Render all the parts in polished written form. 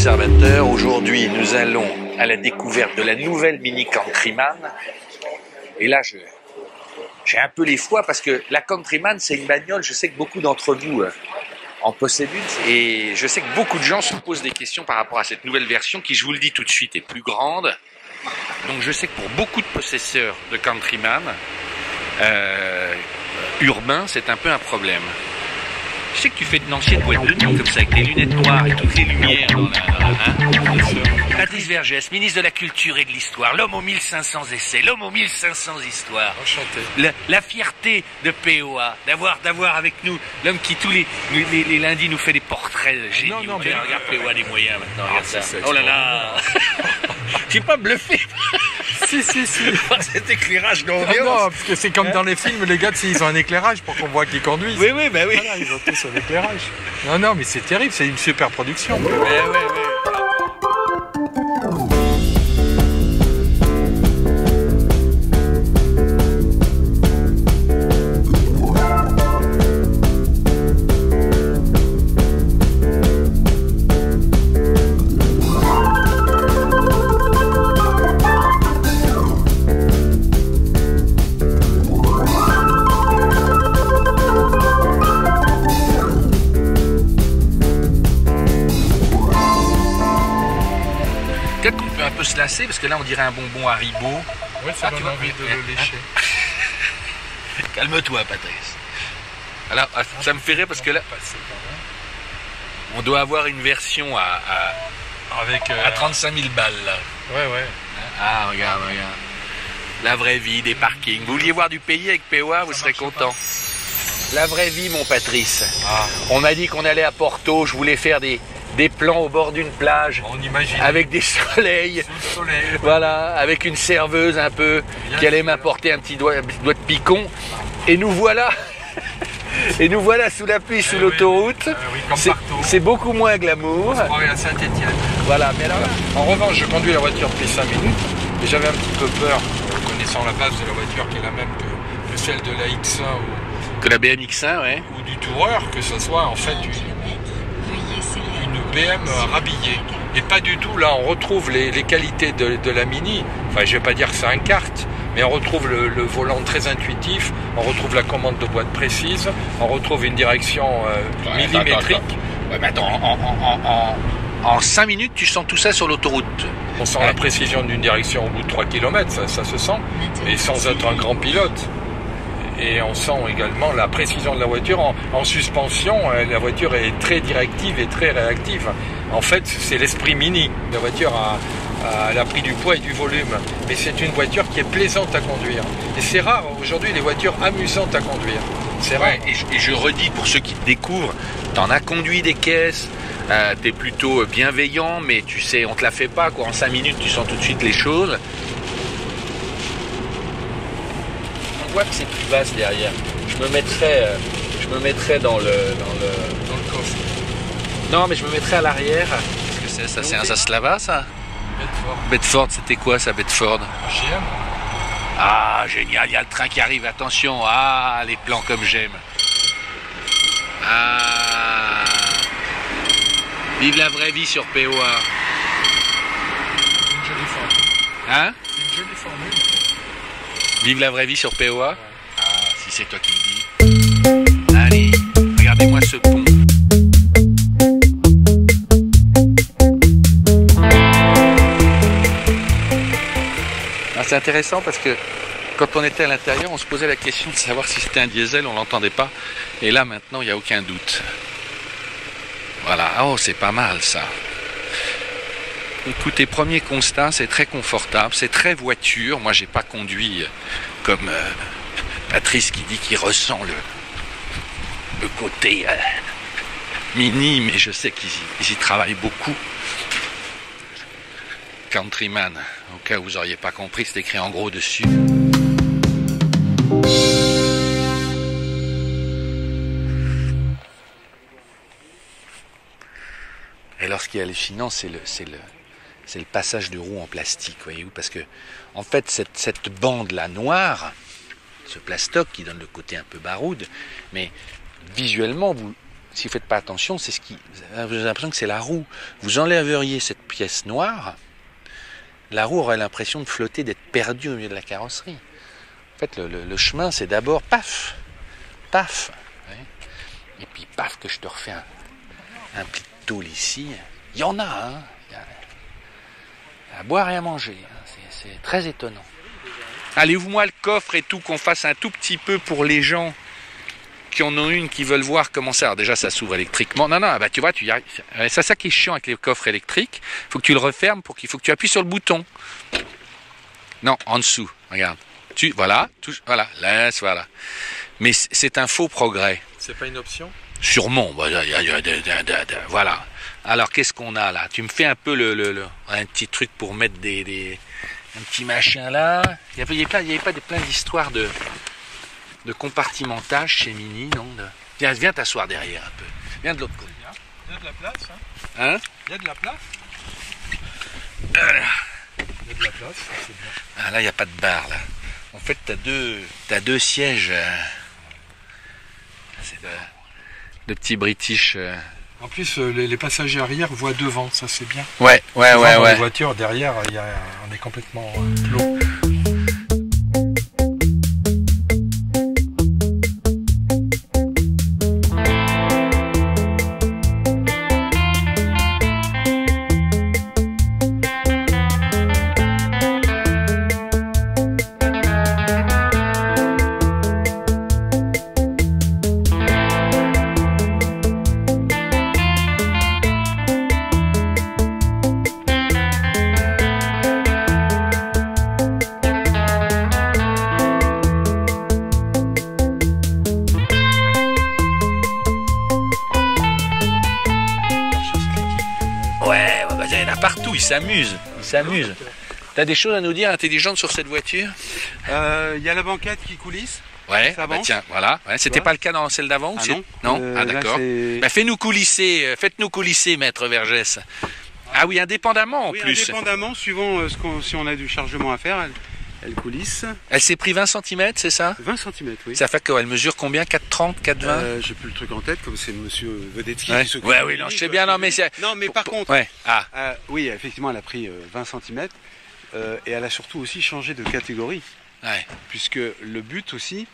l'Observateur. Aujourd'hui, nous allons à la découverte de la nouvelle Mini Countryman. Et là, j'ai un peu les foies parce que la Countryman, c'est une bagnole, je sais que beaucoup d'entre vous en possèdent une. Et je sais que beaucoup de gens se posent des questions par rapport à cette nouvelle version qui, je vous le dis tout de suite, est plus grande. Donc je sais que pour beaucoup de possesseurs de Countryman, urbains, c'est un peu un problème. Je sais que tu fais de l'ancienne boîte de nuit comme ça, avec les lunettes noires et toutes les lumières dans la... Patrice Vergès, ministre de la Culture et de l'Histoire, l'homme aux 1500 essais, l'homme aux 1500 histoires. Enchanté. La fierté de POA, d'avoir avec nous l'homme qui tous les lundis nous fait des portraits géniaux. Non, mais regarde POA des moyens maintenant, regarde ça. C'est Oh là là. J'ai pas bluffé. Si. Cet éclairage d'ambiance. Non, parce que c'est comme dans les films, les gars, ils ont un éclairage pour qu'on voit qu'ils conduisent. Oui, bah oui. Voilà, ils ont tous un éclairage. Non, mais c'est terrible, c'est une super production. Ouais. Peut-être qu'on peut un peu se lasser parce que là on dirait un bonbon Haribo. Oui, ça donne envie de le lécher. Calme-toi, Patrice. Alors, ça me fait rire parce que là, on doit avoir une version à 35 000 balles là. Ouais. Ah, regarde. La vraie vie, des parkings. Vous vouliez voir du pays avec POA, vous serez content. La vraie vie, mon Patrice. On m'a dit qu'on allait à Porto, je voulais faire des plans au bord d'une plage. On imagine. Avec des soleils. Sous le soleil. Voilà, avec une serveuse un peu qui allait m'apporter un petit doigt de picon. Et nous voilà. Et nous voilà sous la pluie, sous l'autoroute. Oui, comme partout. C'est beaucoup moins glamour. On se croirait à Saint-Étienne. Voilà, mais alors là, En revanche, je conduis la voiture depuis 5 minutes et j'avais un petit peu peur, connaissant la base de la voiture qui est la même que celle de la X1 que la BMX1, ouais. ou du Tourer, que ce soit en fait une BM rhabillée. Et pas du tout, là on retrouve les qualités de la Mini, enfin je vais pas dire que c'est un kart, mais on retrouve le volant très intuitif, on retrouve la commande de boîte précise, on retrouve une direction millimétrique. Ouais, mais attends, en 5 minutes, tu sens tout ça sur l'autoroute. On sent la précision d'une direction au bout de 3 km, ça se sent, et sans être un grand pilote. Et on sent également la précision de la voiture. En suspension, la voiture est très directive et très réactive. En fait, c'est l'esprit Mini. La voiture elle a pris du poids et du volume. Mais c'est une voiture qui est plaisante à conduire. Et c'est rare aujourd'hui les voitures amusantes à conduire. C'est rare. Ouais, et je redis pour ceux qui te découvrent, t'en as conduit des caisses, t'es plutôt bienveillant, mais tu sais, on te la fait pas, quoi. En 5 minutes, tu sens tout de suite les choses. On voit que c'est plus vaste derrière. Je me mettrais dans le coffre. Non, mais je me mettrais à l'arrière. Qu'est-ce que c'est ça? C'est un Zaslava, ça? Bedford, c'était quoi ça, Bedford? GM. Ah, génial, il y a le train qui arrive, attention. Ah, les plans comme j'aime. Ah. Vive la vraie vie sur POA. Une jolie formule. Hein? C'est une jolie formule. Vive la vraie vie sur POA? Ah, si c'est toi qui le dis. Allez, regardez-moi ce pont. C'est intéressant parce que quand on était à l'intérieur, on se posait la question de savoir si c'était un diesel, on l'entendait pas. Et là, maintenant, il n'y a aucun doute. Voilà, oh, c'est pas mal ça. Écoutez, premier constat, c'est très confortable, c'est très voiture. Moi, j'ai pas conduit comme Patrice qui dit qu'il ressent le côté Mini, mais je sais qu'ils y travaillent beaucoup. Countryman, au cas où vous n'auriez pas compris, c'est écrit en gros dessus. Et alors ce qui est hallucinant, c'est le passage de roues en plastique, voyez-vous, parce que en fait cette bande-là noire, ce plastoc qui donne le côté un peu baroude, mais visuellement si vous faites pas attention, c'est ce qui, vous avez l'impression que c'est la roue. Vous enlèveriez cette pièce noire, la roue aurait l'impression de flotter, d'être perdue au milieu de la carrosserie. En fait, le chemin, c'est d'abord paf, paf, et puis paf, que je te refais un pli de tôle ici. Il y en a, hein. Il y a à boire et à manger. C'est très étonnant. Allez, ouvre-moi le coffre et tout, qu'on fasse un tout petit peu pour les gens qui en ont une, qui veulent voir comment ça. Alors déjà, ça s'ouvre électriquement. Non, non, bah tu vois, tu y arrives. C'est ça qui est chiant avec les coffres électriques. Il faut que tu le refermes faut que tu appuies sur le bouton. Non, en dessous. Regarde. Voilà, voilà, laisse, voilà. Mais c'est un faux progrès. C'est pas une option? Sûrement. Voilà. Alors, qu'est-ce qu'on a là? Tu me fais un peu un petit truc pour mettre un petit machin là. Il n'y avait pas plein d'histoires de compartimentage chez Mini, non? Viens t'asseoir derrière un peu. Viens de l'autre côté. Il y a de la place, hein? Il y a de la place. Il y a de la place, c'est bien. Ah là, il n'y a pas de barre là. En fait, t'as deux sièges. C'est de petits British. En plus, les passagers arrière voient devant, ça c'est bien. Ouais. Dans les voitures, derrière, on est complètement clos. Partout, ils s'amusent. T'as des choses à nous dire intelligentes sur cette voiture? Il y a la banquette qui coulisse. Ouais, bah tiens, voilà. Ouais, c'était pas le cas dans celle d'avant? Non. Ah d'accord. Bah, faites-nous coulisser, maître Vergès. Ah oui, indépendamment en plus. Indépendamment, suivant si on a du chargement à faire, elle coulisse. Elle s'est pris 20 cm, c'est ça? 20 cm, oui. Ça fait qu'elle mesure combien? 4,30, 4,20? J'ai plus le truc en tête, comme c'est monsieur Vedetsky qui s'occupe. Ouais, oui, non, je sais bien, non, mais c'est... Non, mais par contre, ouais. oui, effectivement, elle a pris 20 cm, et elle a surtout aussi changé de catégorie. Ouais. Puisque le but aussi,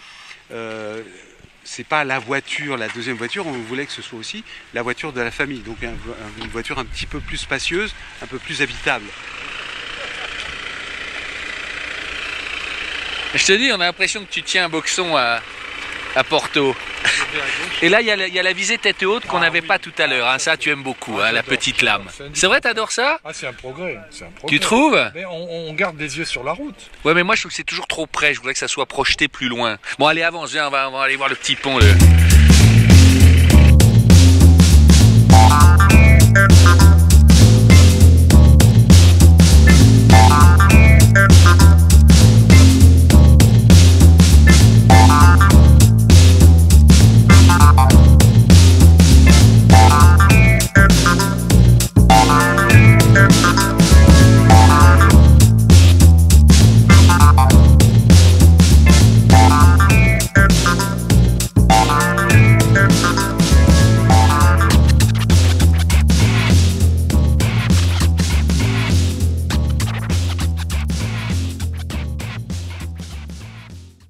c'est pas la voiture, la deuxième voiture, on voulait que ce soit aussi la voiture de la famille. Donc une voiture un petit peu plus spacieuse, un peu plus habitable. Je te dis, on a l'impression que tu tiens un boxon à Porto. Et là, il y a la visée tête haute qu'on n'avait pas tout à l'heure. Hein. Ça, tu aimes beaucoup, hein, la petite lame. C'est vrai, t'adores ça? Ah, c'est un progrès. Tu trouves? Mais on garde les yeux sur la route. Ouais, mais moi, je trouve que c'est toujours trop près. Je voudrais que ça soit projeté plus loin. Bon, allez, avance, viens, on va aller voir le petit pont.